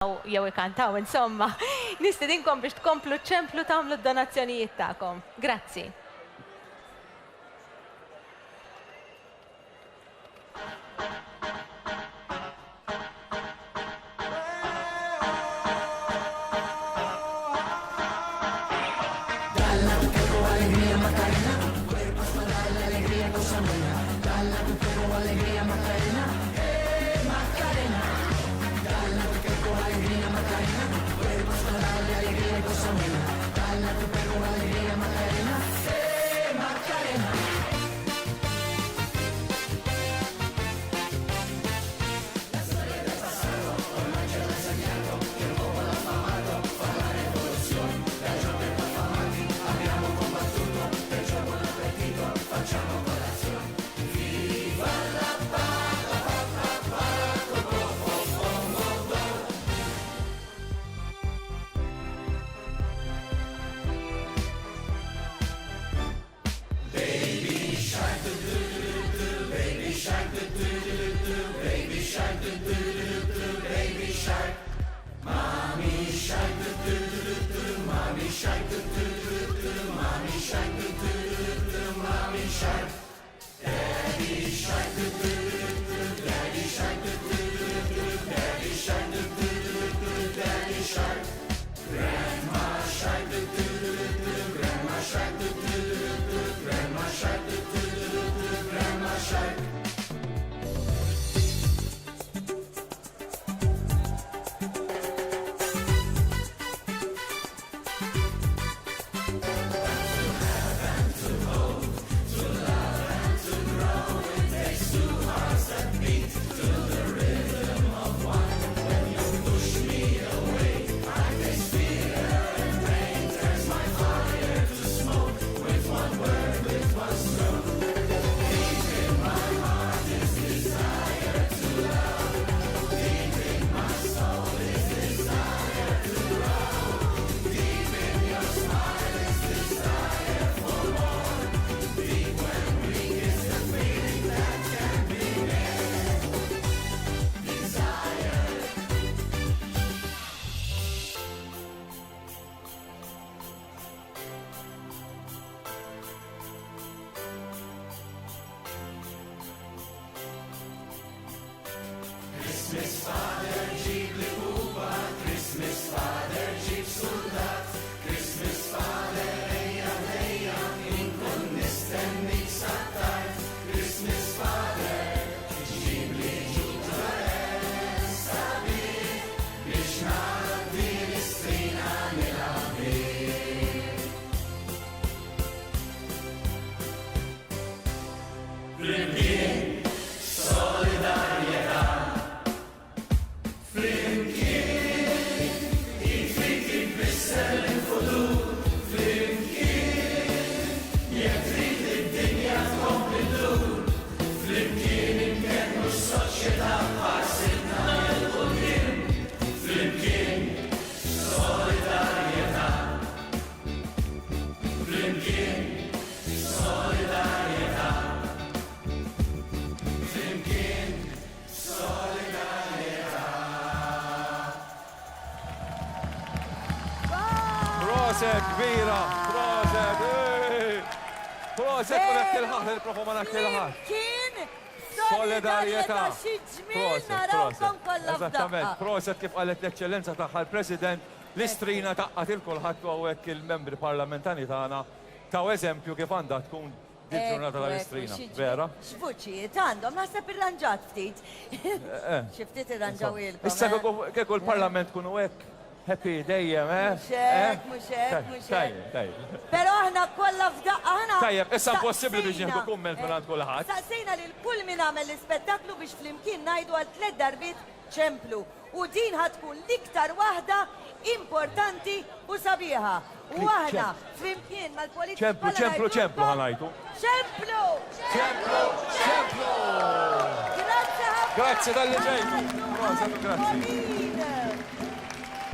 jew ikantaw, insomma, nistedinkom biex tkomplu ċemplu tagħmlu d-donazzjonijiet tagħkom. Grazzi. Proset, kbira, proset, proset, u dak il-ħaħ, il-profu ma dak il-ħaħ. Kien Solidarieta. xi ġmien narawkom kollha Eżattament, f'daqqa. proset kif qalet l-eccellenza tagħha l-President l-istrina taqqat il-kulħadd u hekk il-membri parlamentari tagħna taw eżempju kif għandha tkun dik ġurnata tal-istrina, vera? X'vuċijiet għandhom, naħseb irranġat ftit. Xi ftit irranġaw ilkom. Issa kieku l-Parlament kunu hekk happy dejjem, Mhux hekk, mhux hekk, mhux hekk. Tajjeb. Però aħna kollha f'daqqa aħna. Tajjeb, issa impossibbli biex nieħdu kumment minn għand kulħadd. Saqsejna lil kull min għamel l-ispettaklu biex flimkien ngħidu għal 3 darbit ċemplu. U din ħatkun l-iktar waħda importanti u sabiħa. U aħna flimkien mal-politika. ċemplu ħanajtu. ċemplu! ċemplu! Grazie ħafna! Grazie tal-li ġejtu. Grazie.